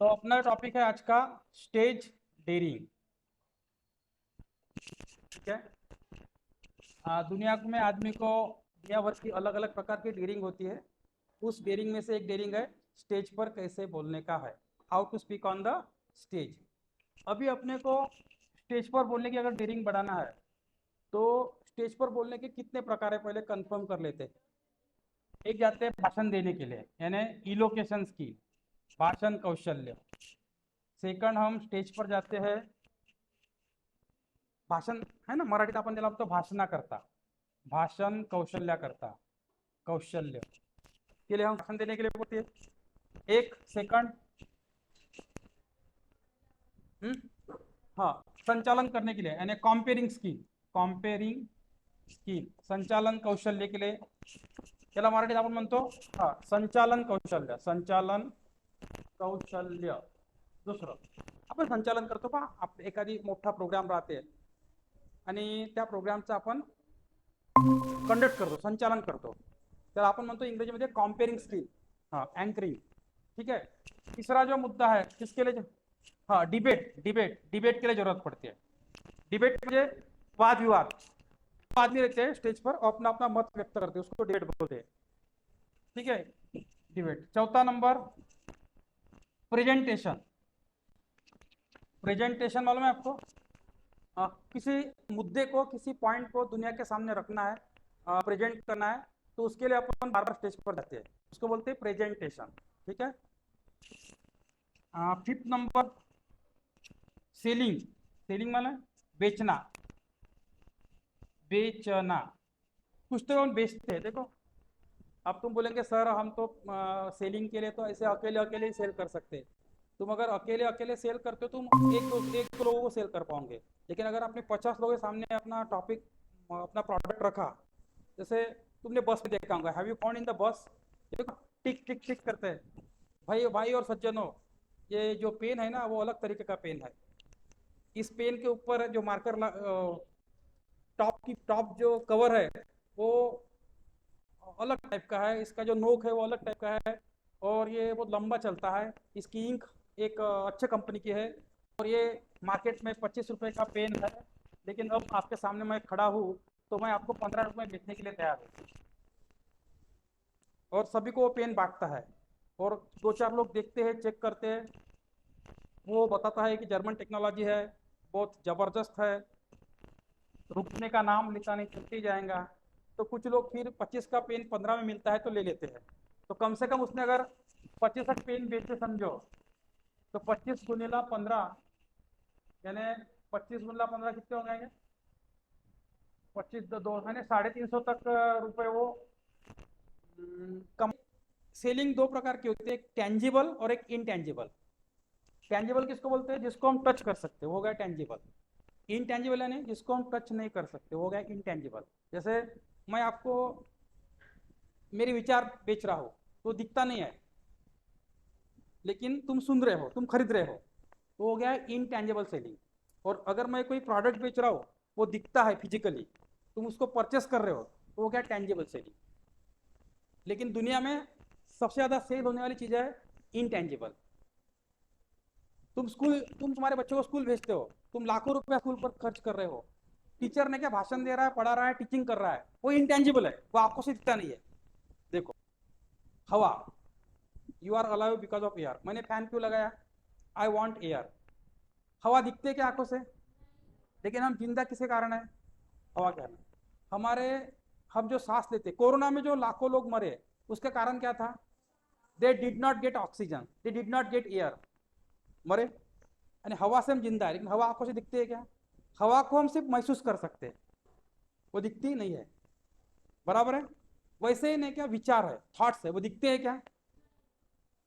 तो अपना टॉपिक है आज का स्टेज डेयरिंग। ठीक है। दुनिया में आदमी को दुनिया भर की अलग अलग प्रकार की डेयरिंग होती है। उस डेयरिंग में से एक डेयरिंग है स्टेज पर कैसे बोलने का है, how to speak on the stage. अभी अपने को स्टेज पर बोलने की अगर डेयरिंग बढ़ाना है तो स्टेज पर बोलने के कितने प्रकार है पहले कंफर्म कर लेते हैं। एक जाते हैं भाषण देने के लिए, यानी इलोकेशन स्किल, भाषण कौशल्य। सेकंड हम स्टेज पर जाते हैं, भाषण है ना मराठीत आपण त्याला म्हणतो भाषणा करता, भाषण कौशल्या करता, कौशल्य के लिए हम भाषण देने के लिए बोलते हैं। एक सेकंड हाँ, संचालन करने के लिए यानी कॉम्पेरिंग स्किल, कॉम्पेरिंग स्किल संचालन कौशल्य के लिए त्याला मराठीत आपण म्हणतो हा संचालन कौशल्य, संचालन कौशल्य। दुसरं आपण संचालन करतो पहा, आप एखादी मोठा प्रोग्राम राहते आणि त्या प्रोग्रामचं आपण कंडक्ट करतो, संचालन करतो, तर आपण म्हणतो इंग्रजीमध्ये कॉम्पेरिंग स्किल, हाँ एंकरिंग। ठीक है। तीसरा जो मुद्दा है किसके लिए, हाँ डिबेट, डिबेट डिबेट के लिए जरूरत पड़ती है। डिबेट मुझे वाद विवाद, आदमी रहते हैं स्टेज पर और अपना अपना मत व्यक्त करते हैं, उसको डिबेट बोलते हैं। ठीक है, डिबेट। चौथा नंबर प्रेजेंटेशन। प्रेजेंटेशन मालूम है आपको, किसी मुद्दे को, किसी पॉइंट को दुनिया के सामने रखना है, प्रेजेंट करना है, तो उसके लिए अपन बार बार स्टेज पर जाते हैं, उसको बोलते हैं प्रेजेंटेशन। ठीक है। Fifth number selling. Selling Mane बेचना, बेचना। कुछ तो हम बेचते हैं, देखो अब तुम बोलेंगे सर हम तो सेलिंग के लिए तो ऐसे अकेले अकेले ही सेल कर सकते हैं। तुम अगर अकेले अकेले सेल करते हो तुम एक दो लोगों को सेल कर पाओगे, लेकिन अगर आपने 50 लोगों के सामने अपना टॉपिक, अपना प्रोडक्ट रखा, जैसे तुमने बस में देखा होगा, have you found in the bus, देखो टिक टिक टिक करते हैं। भाई भाई और सज्जनों, ये जो पेन है ना वो अलग तरीके का पेन है। इस पेन के ऊपर जो मार्कर टॉप जो कवर है वो अलग टाइप का है, इसका जो नोक है वो अलग टाइप का है, और ये बहुत लंबा चलता है। इसकी इंक एक अच्छे कंपनी की है, और ये मार्केट में 25 रुपए का पेन है, लेकिन अब आपके सामने मैं खड़ा हूँ तो मैं आपको 15 रुपए बेचने के लिए तैयार हूँ। और सभी को वो पेन बांटता है, और दो चार लोग देखते हैं, चेक करते हैं, वो बताता है कि जर्मन टेक्नोलॉजी है, बहुत ज़बरदस्त है, रुकने का नाम लिखा नहीं, छुट्टी ही जाएगा। तो कुछ लोग फिर 25 का पेन 15 में मिलता है तो ले लेते हैं। तो कम से कम उसने अगर 25 का पेन बेचे समझो, तो 25 गुणिला 15 यानी 25 गुणिला 15 कितने हो जाएंगे, 25 दो यानी 350 तक रुपए वो कम। सेलिंग दो प्रकार की होती है, एक टेंजिबल और एक इनटेंजिबल। टेंजिबल किसको बोलते हैं, जिसको हम टच कर सकते हो, हो गया टेंजिबल। इनटेंजिबल यानी जिसको हम टच नहीं कर सकते, हो गया इनटेंजिबल। जैसे मैं आपको मेरे विचार बेच रहा हूँ, तो दिखता नहीं है, लेकिन तुम सुन रहे हो, तुम खरीद रहे हो, तो हो गया इनटेंजिबल सेलिंग। और अगर मैं कोई प्रोडक्ट बेच रहा हूँ, वो दिखता है फिजिकली, तुम उसको परचेस कर रहे हो, तो हो गया टेंजिबल सेलिंग। लेकिन दुनिया में सबसे ज़्यादा सेल होने वाली चीज़ है इनटेंजिबल। तुम तुम्हारे बच्चों को स्कूल भेजते हो, तुम लाखों रुपया स्कूल पर खर्च कर रहे हो, टीचर ने क्या भाषण दे रहा है, पढ़ा रहा है, टीचिंग कर रहा है, वो इनटेंजिबल है, वो आपको से दिखता नहीं है। देखो हवा, you are alive because of air. मैंने फैन क्यों लगाया, आई वॉन्ट एयर। हवा दिखते क्या आंखों से, लेकिन हम जिंदा किसके कारण है, हवा के कारण। हमारे हम जो सांस लेते, कोरोना में जो लाखों लोग मरे, उसका कारण क्या था, they did not gate oxygen, they did not gate air, मरे। यानी हवा से हम जिंदा है, लेकिन हवा आंखों से दिखती है क्या, हवा को हम सिर्फ महसूस कर सकते हैं, वो दिखती ही नहीं है। बराबर है। वैसे ही नहीं क्या, विचार है, थॉट्स है, वो दिखते हैं क्या।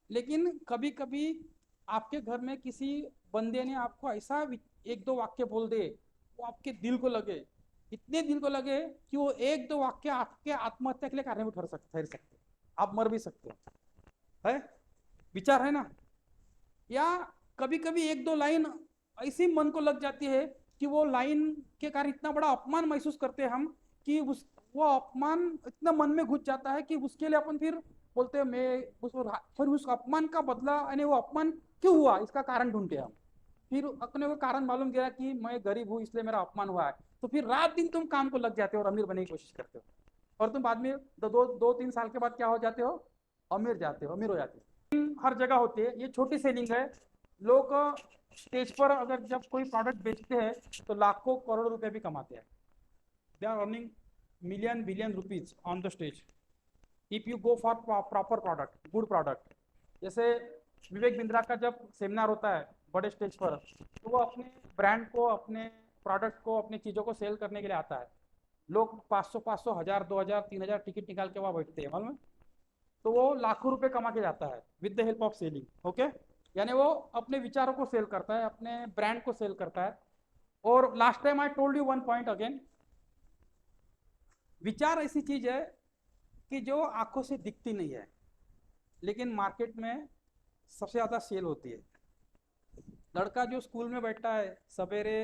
लेकिन कभी कभी आपके घर में किसी बंदे ने आपको ऐसा एक दो वाक्य बोल दे, वो आपके दिल को लगे, इतने दिल को लगे कि वो एक दो वाक्य आपके आत्महत्या के लिए कारण भी ठहर सकते, आप मर भी सकते हो। है, विचार है ना। या कभी कभी एक दो लाइन ऐसी मन को लग जाती है कि वो लाइन के कारण इतना बड़ा अपमान महसूस करते हैं हम, कि उस वो अपमान इतना मन में घुस जाता है कि उसके लिए अपन फिर बोलते हैं मैं फिर उस अपमान का बदला, यानी वो अपमान क्यों हुआ, इसका कारण ढूंढते हम। फिर अपने को कारण मालूम किया कि मैं गरीब हूँ इसलिए मेरा अपमान हुआ है, तो फिर रात दिन तुम काम को लग जाते हो और अमीर बनने की कोशिश करते हो, और तुम बाद में दो तीन साल के बाद क्या हो जाते हो, अमीर हो जाते हो। हर जगह होती है, ये छोटी सेलिंग है। लोग स्टेज पर अगर जब कोई प्रोडक्ट बेचते हैं तो लाखों करोड़ रुपए भी कमाते हैं। They are earning million billion rupees on the stage if you go for proper product, good product. जैसे विवेक बिंद्रा का जब सेमिनार होता है बड़े स्टेज पर, तो वो अपने ब्रांड को, अपने प्रोडक्ट को, अपनी चीज़ों को सेल करने के लिए आता है। लोग 500 1000 2000 3000 टिकट निकाल के वहाँ बैठते हैं, मालूम है। तो वो लाखों रुपए कमा के जाता है विद the help of selling. Okay, यानी वो अपने विचारों को सेल करता है, अपने ब्रांड को सेल करता है। और last time I told you one point again, विचार ऐसी चीज है कि जो आंखों से दिखती नहीं है लेकिन मार्केट में सबसे ज्यादा सेल होती है। लड़का जो स्कूल में बैठा है सवेरे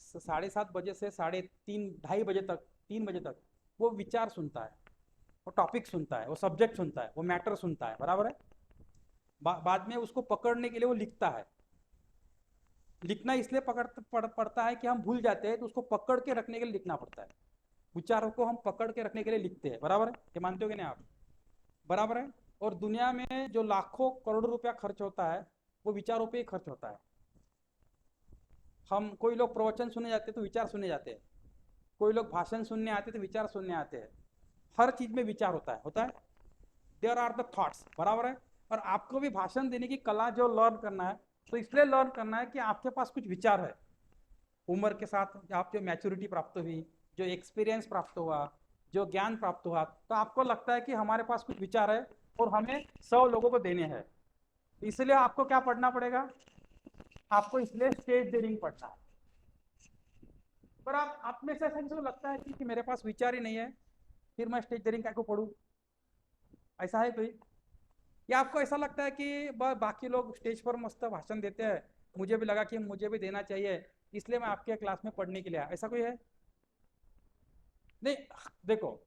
7:30 बजे से 3:30 बजे तक, 3 बजे तक, वो विचार सुनता है, वो टॉपिक सुनता है, वो सब्जेक्ट सुनता है, वो मैटर सुनता है, बराबर है। बाद में उसको पकड़ने के लिए वो लिखता है। लिखना इसलिए पड़ता है कि हम भूल जाते हैं, तो उसको पकड़ के रखने के लिए लिखना पड़ता है। विचारों को हम पकड़ के रखने के लिए लिखते हैं, बराबर है, ये मानते हो कि नहीं आप, बराबर है। और दुनिया में जो लाखों करोड़ रुपया खर्च होता है वो विचारों पे ही खर्च होता है। हम कोई लोग प्रवचन सुनने जाते हैं तो विचार सुनने जाते हैं, कोई लोग भाषण सुनने आते हैं तो विचार सुनने आते हैं। हर चीज में विचार होता है। देयर आर द थॉट्स, बराबर है। और आपको भी भाषण देने की कला जो लर्न करना है, तो इसलिए लर्न करना है कि आपके पास कुछ विचार है। उम्र के साथ आप जो मैच्योरिटी प्राप्त हुई, जो एक्सपीरियंस प्राप्त हुआ, जो ज्ञान प्राप्त हुआ, तो आपको लगता है कि हमारे पास कुछ विचार है और हमें 100 लोगों को देने हैं। इसलिए आपको क्या पढ़ना पड़ेगा, आपको इसलिए स्टेज डेयरिंग पढ़ना है। पर आप में से ऐसा लगता है कि मेरे पास विचार ही नहीं है, फिर मैं स्टेज डेयरिंग क्या को पढ़ूं, ऐसा है कोई? या आपको ऐसा लगता है कि बाकी लोग स्टेज पर मस्त भाषण देते हैं, मुझे भी लगा कि मुझे भी देना चाहिए, इसलिए मैं आपके क्लास में पढ़ने के लिए आया, ऐसा कोई है? नहीं, देखो,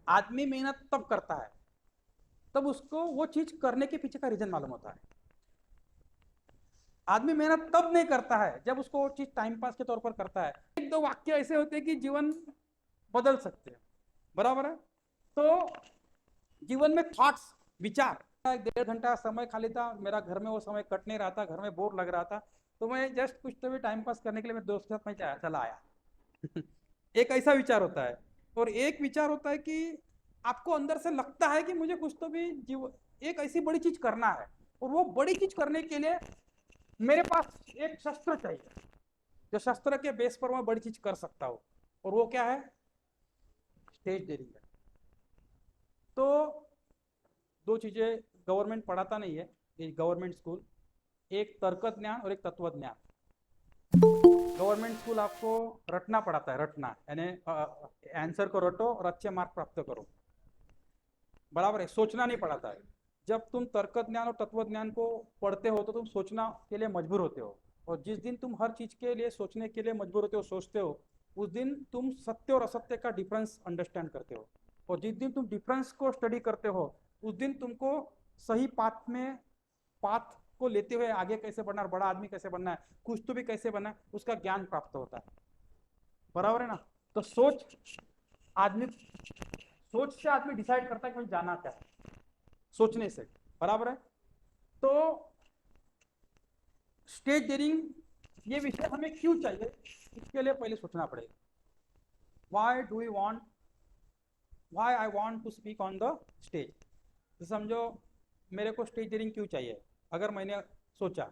आदमी मेहनत तब करता है तब उसको वो चीज करने के पीछे का रीजन मालूम होता है। आदमी मेहनत तब नहीं करता है जब उसको वो चीज टाइम पास के तौर पर करता है। एक दो वाक्य ऐसे होते हैं कि जीवन बदल सकते हैं, बराबर है। तो जीवन में थॉट्स, विचार, 1.5 घंटा समय खाली था मेरा, घर में वो समय कट नहीं रहा था, घर में बोर लग रहा था, तो मैं जस्ट कुछ तो भी टाइम पास करने के लिए मेरे दोस्त के साथ में चला आया। एक ऐसा विचार होता है। और एक विचार होता है कि आपको अंदर से लगता है कि मुझे कुछ तो भी एक ऐसी बड़ी चीज करना है, और वो बड़ी चीज करने के लिए मेरे पास एक शस्त्र चाहिए, जो शस्त्र के बेस पर मैं बड़ी चीज कर सकता हूँ, और वो क्या है, स्टेज डेयरिंग है। तो दो चीजें गवर्नमेंट पढ़ाता नहीं है, गवर्नमेंट स्कूल, एक तर्क ज्ञान और एक तत्व ज्ञान। गवर्नमेंट स्कूल आपको रटना पड़ाता है, रटना यानी आंसर को रटो और अच्छे मार्क प्राप्त करो, बराबर है, सोचना नहीं पड़ाता है। जब तुम तर्क ज्ञान और तत्व ज्ञान को पढ़ते हो तो तुम सोचना के लिए मजबूर होते हो, और जिस दिन तुम हर चीज के लिए सोचने के लिए मजबूर होते हो, सोचते हो, उस दिन तुम सत्य और असत्य का डिफरेंस अंडरस्टैंड करते हो। और जिस दिन तुम डिफरेंस को स्टडी करते हो उस दिन तुमको सही पाथ को लेते हुए आगे कैसे बढ़ना है, बड़ा आदमी कैसे बनना है, कुछ तो भी कैसे बनना है, उसका ज्ञान प्राप्त होता है, बराबर है ना। तो सोच से आदमी डिसाइड करता है कि मुझे जाना क्या है, सोचने से, बराबर है। तो स्टेज डेयरिंग ये विषय हमें क्यों चाहिए, इसके लिए पहले सोचना पड़ेगा। Why I want to speak on the stage. तो समझो मेरे को स्टेज डेयरिंग क्यों चाहिए, अगर मैंने सोचा,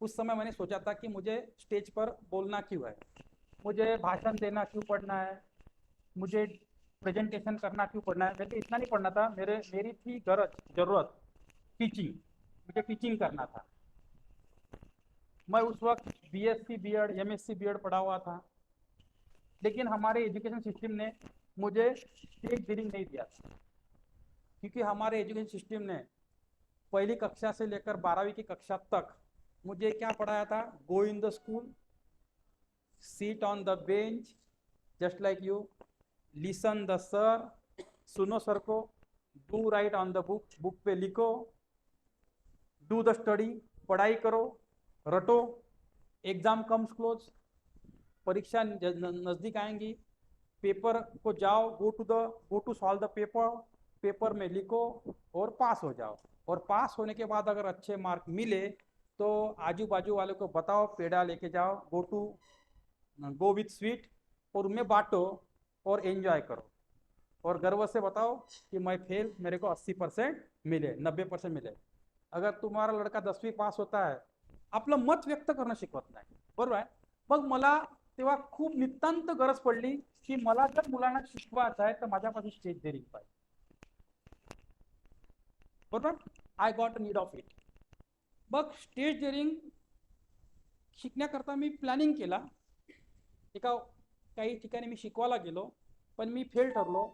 उस समय मैंने सोचा था कि मुझे स्टेज पर बोलना क्यों है, मुझे भाषण देना क्यों पड़ना है, मुझे प्रेजेंटेशन करना क्यों पड़ना है। वैसे इतना नहीं पढ़ना था, मेरी थी जरूरत टीचिंग, मुझे टीचिंग करना था। मैं उस वक्त बीएससी बीएड एमएससी बीएड पढ़ा हुआ था, लेकिन हमारे एजुकेशन सिस्टम ने मुझे स्टेज डेयरिंग नहीं दिया था, क्योंकि हमारे एजुकेशन सिस्टम ने पहली कक्षा से लेकर 12वीं की कक्षा तक मुझे क्या पढ़ाया था, go in the school, sit on the bench just like you, listen the sir, सुनो सर को, do write on the book, book पे लिखो, डू द स्टडी, पढ़ाई करो, रटो, एग्जाम कम्स क्लोज, परीक्षा नजदीक आएंगी, पेपर को जाओ, go to solve the paper, paper में लिखो और पास हो जाओ। और पास होने के बाद अगर अच्छे मार्क मिले तो आजू बाजू वाले को बताओ, पेड़ा लेके जाओ, गो विथ स्वीट, और उनमें बांटो और एंजॉय करो। और गर्व से बताओ कि मैं फेल, मेरे को 80% मिले, 90% मिले। अगर तुम्हारा लड़का 10वी पास होता आहे, आपलं मत व्यक्त करणं शिकवत नाही, बरोबर आहे? मग मला तेव्हा खूप नितांत गरज पडली की मला जर मुलांना शिकवायचं आहे तर माझ्यापाशी स्टेज डेअरिंग पाहिजे, बरोबर? I got need of it. मग स्टेज डेअरिंग शिकण्याकरता मी प्लॅनिंग केला. काही ठिकाणी मी शिकवायला गेलो, पण मी फेल ठरलो.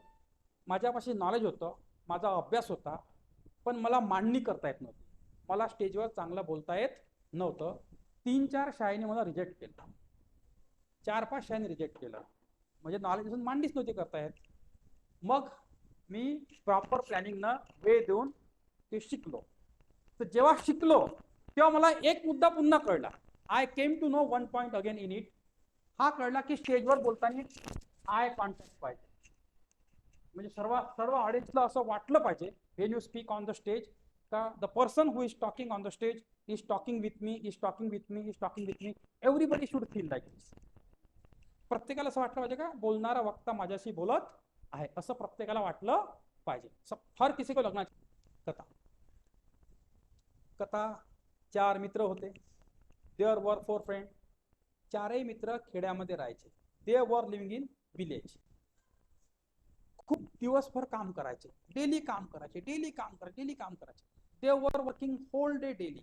माझ्यापाशी नॉलेज होतं, माझा अभ्यास होता, पण मला मांडणी करता येत नव्हती, मला स्टेजवर चांगलं बोलता येत नव्हतं. 3-4 शाळेने मला रिजेक्ट केलं, 4-5 शाळेने रिजेक्ट केलं, म्हणजे नॉलेज असून मांडणीच नव्हती करता येत. मग मी प्रॉपर प्लॅनिंगनं वेळ देऊन ते शिकलो. तर जेव्हा शिकलो तेव्हा मला एक मुद्दा पुन्हा कळला. I came to know one point again in it. हा कळला की स्टेजवर बोलताना आय कॉन्टॅक्ट पाहिजे. म्हणजे सर्व ऑडियन्सला असं वाटलं पाहिजे when you speak on the stage का the person who is talking on the stage is talking with me, is talking with me, is talking with me. Everybody should feel like this. प्रत्येकाला असं वाटलं पाहिजे का बोलणारा वक्ता माझ्याशी बोलत आहे, असं प्रत्येकाला वाटलं पाहिजे. हर किसी को लगना. कथा कथा 4 मित्र होते. There were 4 friend. 4ही मित्र खेड्यामध्ये राहायचे. दे वर लिव्हिंग इन विलेज. खूप दिवसभर काम करायचे, डेली काम करायचे, डेली काम करायचे, डेली काम करायचे. They were working whole day daily.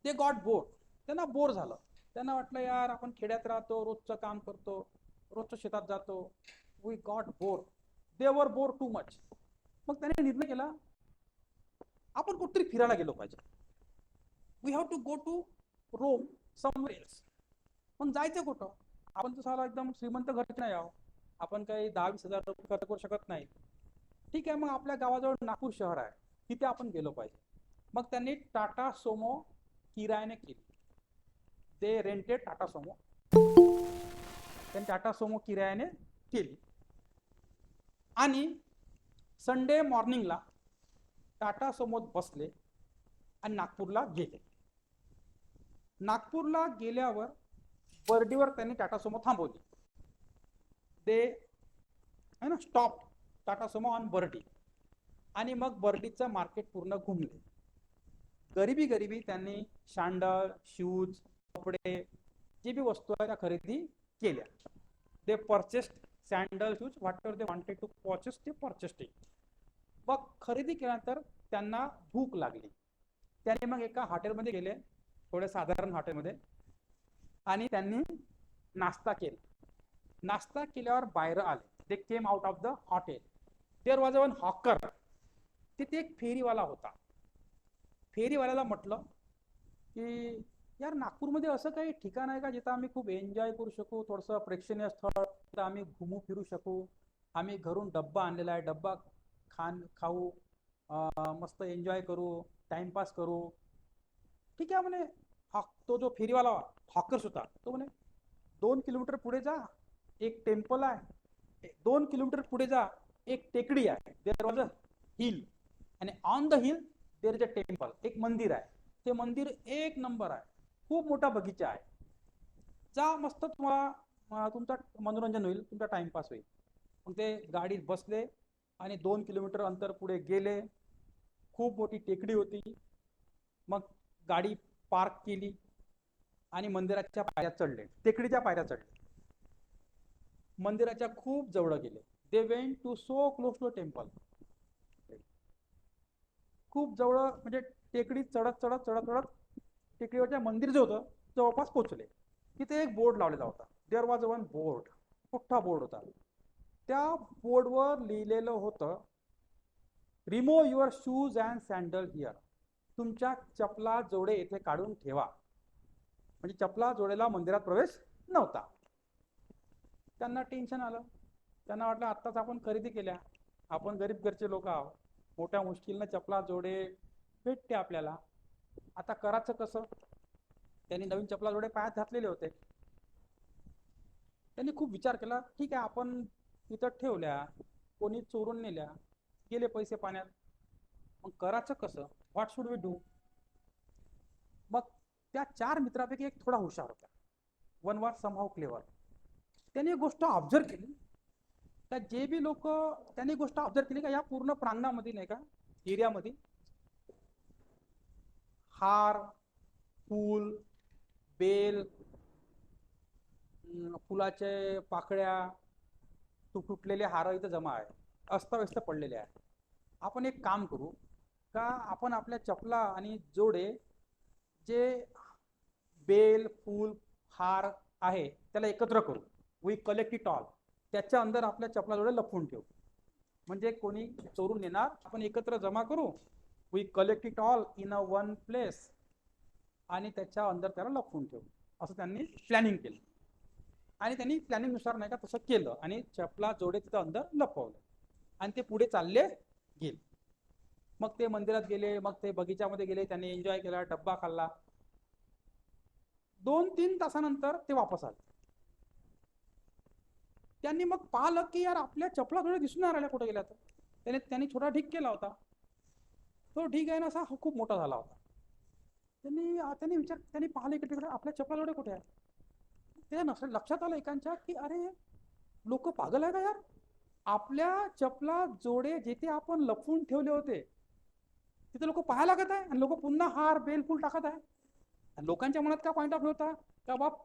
They got bored. त्यांना बोर झालं. त्यांना वाटलं यार आपण खेड्यात राहतो, रोजचं काम करतो, रोजच्या शेतात जातो. We got bore. दे वर बोर टू मच. मग त्याने निर्णय केला आपण कुठेतरी फिरायला गेलो पाहिजे. We have to go to Rome somewhere else. पण जायचं कुठं? आपण तर साला एकदम श्रीमंत घरचे नाही आहो, आपण काही 10-20 हजार रुपये खर्च करू शकत नाही. ठीक आहे, मग आपल्या गावाजवळ नागपूर शहर आहे, तिथे आपण गेलो पाहिजे. मग त्यांनी टाटा सोमो किरायाने केली. ते रेंटेड टाटा सोमो. त्यांनी टाटा सोमो किरायाने केली आणि संडे मॉर्निंगला टाटा सोमोत बसले आणि नागपूरला गेले. नागपूरला गेल्यावर बर्डीवर त्यांनी टाटा सोमो थांबवली. ते है ना स्टॉप टाटा सोमो ऑन बर्डी. आणि मग बर्डीचं मार्केट पूर्ण घुमले. गरिबी त्यांनी सँडल, शूज, कपडे जे बी वस्तू आहे त्या खरेदी केल्या. They purchased sandal, shoes, whatever they wanted to purchase, ते परचेस्ड इट. मग खरेदी केल्यानंतर त्यांना भूक लागली. त्याने मग एका हॉटेलमध्ये गेले, थोडे साधारण हॉटेलमध्ये, आणि त्यांनी नाश्ता केला. नाश्ता केल्यावर बाहेर आले. They came out of the hotel. There was one hawker. तिथे एक फेरीवाला होता. फेरीवाल्याला म्हटलं की यार नागपूरमध्ये असं काही ठिकाण आहे का जिथं आम्ही खूप एन्जॉय करू शकू, थोडंसं प्रेक्षणीय स्थळ, तर आम्ही घुमू फिरू शकू. आम्ही घरून डब्बा आणलेला आहे, डब्बा खाऊ, मस्त एन्जॉय करू, टाइमपास करू. ठीक आहे म्हणे. तो जो फेरीवाला हॉकर्स होता तो म्हणे 2 किलोमीटर पुढे जा, एक टेम्पल आहे. 2 किलोमीटर पुढे जा, एक टेकडी आहे. देअर वॉज अ हिल आणि on the hill there is a temple. एक मंदिर आहे. ते मंदिर एक नंबर आहे, खूप मोठा बगीचा आहे. जा, मस्त तुम्हाला तुमचा मनोरंजन होईल, तुमचा टाइमपास होईल. मग ते गाडीत बसले आणि 2 किलोमीटर अंतर पुढे गेले. खूप मोठी टेकडी होती. मग गाडी पार्क केली आणि मंदिराच्या पायऱ्या चढले, टेकडीच्या पायऱ्या चढले. मंदिराच्या खूप जवळ गेले. They went to so close to temple. खूप जवळ म्हणजे टेकडी चढत चढत चढत चढत टेकडीवरच्या मंदिर जे होतं जवळपास पोहोचले. तिथे एक बोर्ड लावलेला होता. There was one board. मोठा बोर्ड होता. त्या बोर्डवर लिहिलेलं होतं remove your shoes and sandal here. तुमच्या चपला जोडे येथे काढून ठेवा. म्हणजे चपला जोडेला मंदिरात प्रवेश नव्हता. त्यांना टेन्शन आलं. त्यांना वाटलं आत्ताच आपण खरेदी केल्या, आपण गरीब घरचे लोक आहोत, मोठ्या मुश्किलनं चपला जोडे भेटते आपल्याला, आता करायचं कसं? त्यांनी नवीन चपला जोडे पायात घातलेले होते. त्यांनी खूप विचार केला, ठीक आहे आपण इथं ठेवल्या, कोणी चोरून नेल्या, गेले पैसे पाण्यात, मग करायचं कसं? What should we do? मग त्या 4 मित्रापैकी एक थोडा हुशार होता, वन वॉज समहाऊ क्लेवर. त्यांनी एक गोष्ट ऑब्झर्व केली, का जे बी लोक, त्यांनी गोष्ट ऑब्झर्व केली का या पूर्ण प्रांगणामध्ये नाही का, एरियामध्ये हार, फूल, बेल, फुलाचे पाकळ्या, तुटलेले हार इथं जमा आहे, अस्ताव्यस्त पडलेले आहे. आपण एक काम करू का, आपण आपल्या चपला आणि जोडे, जे बेल, फूल, हार आहे त्याला एकत्र करू, वी कलेक्ट इट ऑल. त्याच्या अंदर आपल्या चपला जोडे लपवून ठेवू, म्हणजे कोणी चोरून नेणार, आपण एकत्र जमा करू, we collect it all in a one place, आणि त्याच्या अंदर त्याला लपवून ठेवू. असं त्यांनी प्लॅनिंग केलं, आणि त्यांनी प्लॅनिंग नुसार नाही का तसं केलं, आणि चपला जोडे तिथं अंदर लपवलं, आणि ते पुढे चालले गेले. मग ते मंदिरात गेले, मग ते बगीच्यामध्ये गेले, त्यांनी एन्जॉय केला, डब्बा खाल्ला. 2-3 तासानंतर ते वापस आले. त्यांनी मग पाहिलं की यार आपल्या चपला थोड्या दिसून नाही राहिल्या कुठे गेल्या. तर त्यांनी छोटा ढीग केला होता, तो ढीग आहे ना असा खूप मोठा झाला होता. त्यांनी पाहिले की तिकडे आपल्या चपला जोडे कुठे आहे. त्या लक्षात आलं एकांच्या की अरे लोक पागल आहे का यार, आपल्या चपला जोडे जिथे आपण लपवून ठेवले होते तिथे लोक पाहायला लागत आहे, आणि लोक पुन्हा हार, बेल, फूल टाकत आहे. लोकांच्या मनात काय पॉइंट ऑफ व्ह्यू होता का बाप,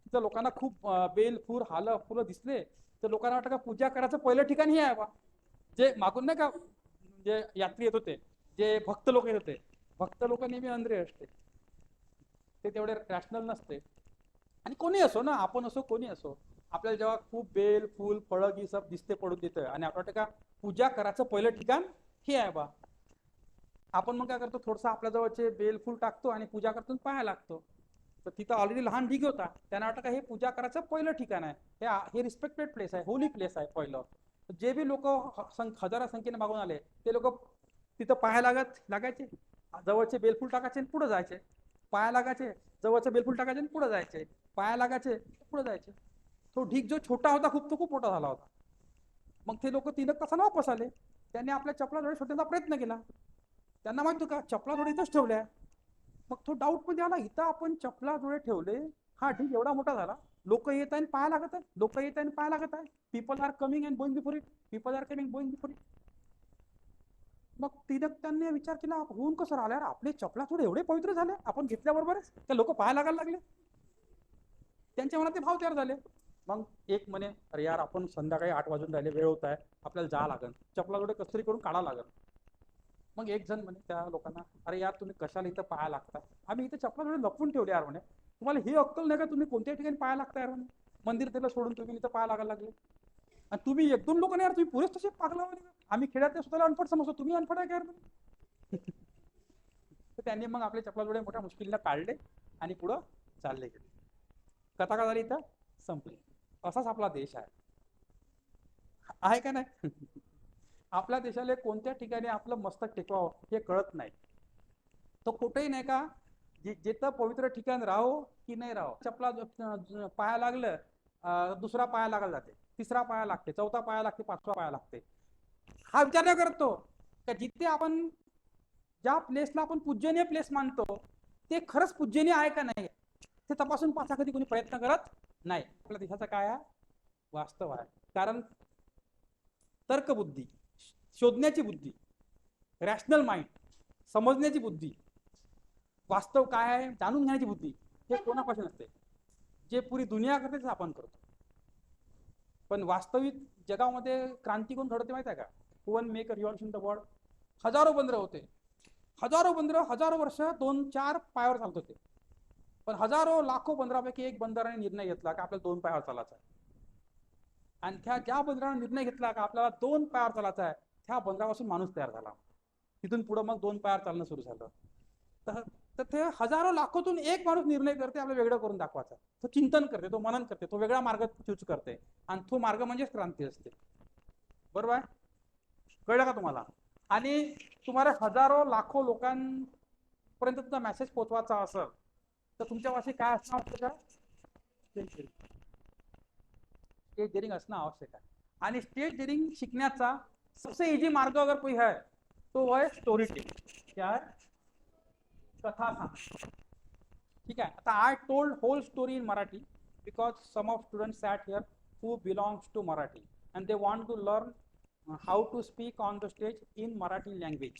तिथं लोकांना खूप बेल, फूल, फुलं दिसले तर लोकांना वाटतं का पूजा करायचं पहिलं ठिकाण हे आहे बा. जे मागून नाही का जे यात्री येत होते, जे भक्त लोक येत होते, भक्त लोक नेहमी अंधळे असते, ते तेवढे रॅशनल नसते. आणि कोणी असो ना, आपण असो कोणी असो, आपल्याला जेव्हा खूप बेल, फूल, फळं ही सब दिसते पडून देतं, आणि आपल्या वाटतं का पूजा करायचं पहिलं ठिकाण हे आहे बा, आपण मग काय करतो, थोडंसं आपल्या जवळचे बेल, फूल टाकतो आणि पूजा करतो, पाहायला लागतो. तर तिथं ऑलरेडी लहान ढीग होता, त्यांना वाटतं का हे पूजा करायचं पहिलं ठिकाण आहे, हे रिस्पेक्टेड प्लेस आहे, होली प्लेस आहे पहिलं. जे बी लोक हजारा संख्येने मागून आले ते लोक तिथं पाहायला लागायचे, जवळचे बेलफूल टाकायचे आणि पुढे जायचे, पाया लागायचे, जवळचं बेलफूल टाकायचे आणि पुढे जायचे, पाया लागायचे, पुढे जायचे. तो ढीग जो छोटा होता खूप, तो खूप मोठा झाला होता. मग ते लोक 3 तासांना वापस आले. त्यांनी आपल्या चपला जोडे शोधण्याचा प्रयत्न केला. त्यांना माहित होतं का चपला जोडे इथंच ठेवल्या. मग तो डाऊट मध्ये आला, इथं आपण चपला जोडे ठेवले, हा ढीग एवढा मोठा झाला, लोक येत आहे पाया लागत आहे, लोक येत आहे पाया लागत आहे, people are coming and going before it, people are coming going before it. मग त्यांनी विचार केला, होऊन कसं राहिलं, आपले चपला थोडे एवढे पवित्र झाले, आपण घेतल्याबरोबरच त्या लोक पाया लागायला लागले. त्यांच्या मनात ते भाव तयार झाले. मग एक म्हणे, अरे यार आपण संध्याकाळी 8 वाजून राहिले, वेळ होत आहे, आपल्याला जा लागेल, चपला जोडे कसतरी करून काढा लागेल. मग एक जण म्हणे त्या लोकांना, अरे यार तुम्ही कशाला इथं पाया लागता, आम्ही इथे चपला जोडे लपवून ठेवले यार, म्हणे तुम्हाला ही अक्कल नाही का, तुम्ही कोणत्याही ठिकाणी पाया लागता यार, म्हणे मंदिर त्याला सोडून तुम्ही इथं पाया लागायला लागले, आणि तुम्ही 1-2 लोक नाही यार, तुम्ही पुरेच तसे पागला, आम्ही खेड्यात स्वतःला अनफट समजतो, तुम्ही अनफट आहे का यार. तर त्यांनी मग आपले चपला जोडे मोठ्या मुश्किलीने काढले आणि पुढं चालले गेले. कथा का झाली इथं संपली. असाच आपला देश आहे का नाही. आपल्या देशाला कोणत्या ठिकाणी आपलं मस्तक टेकवावं हे कळत नाही. तो कुठेही नाही का, जिथं पवित्र ठिकाण राहो की नाही राहो, चपला पाया लागलं, दुसरा पाया लागायला जाते, तिसरा पाया लागते, चौथा पाया लागते, 5वा पाया लागते. हा विचार नाही करत तो का जिथे आपण, ज्या प्लेसला आपण पूजनीय प्लेस मानतो ते खरंच पूजनीय आहे का नाही ते तपासून पाहता कधी कोणी प्रयत्न करत नाही. आपल्या देशाचं काय आहे, वास्तव आहे. कारण तर्कबुद्धी, शोधण्याची बुद्धी, रॅशनल माइंड, समजण्याची बुद्धी, वास्तव काय आहे जाणून घेण्याची बुद्धी, हे कोणापासून असते, जे पुरी दुनिया करते ते आपण करतो. पण वास्तविक जगामध्ये क्रांती कोण घडवते माहिती आहे का, one make a revolution in the world. हजारो बंदर होते, हजारो बंदर हजारो वर्ष 2-4 पायावर चालत होते, पण हजारो लाखो बंदरापैकी एक बंदराने निर्णय घेतला की आपल्याला 2 पायावर चालायचं आहे, आणि ज्या बंदराने निर्णय घेतला का आपल्याला 2 पायावर चालायचं आहे, त्या बंदरापासून माणूस तयार झाला. तिथून पुढे मग 2 पायावर चालणं सुरू झालं. तर ते हजारो लाखोतून एक माणूस निर्णय करते आपलं वेगळं करून दाखवायचा, तो चिंतन करते, तो मनन करते, तो वेगळा मार्ग चूज करते, आणि तो मार्ग म्हणजेच क्रांती असते. बरोबर आहे, कळलं का तुम्हाला. आणि तुम्हाला हजारो लाखो लोकां पर्यंत तुमचा मेसेज पोहोचवायचा असेल तर तुमच्यापाशी काय असणं आवश्यक आहे? स्टेज डेअरिंग असणं आवश्यक आहे. आणि स्टेज डेअरिंग शिकण्याचा सबसे इजी मार्ग अगर कोई है तो वो है स्टोरी टेलिंग. क्या है? कथा सांग. ठीक आहे. आता I told whole story in Marathi because some of students sat here who belongs to Marathi and they want to learn how to speak on the stage in Marathi language.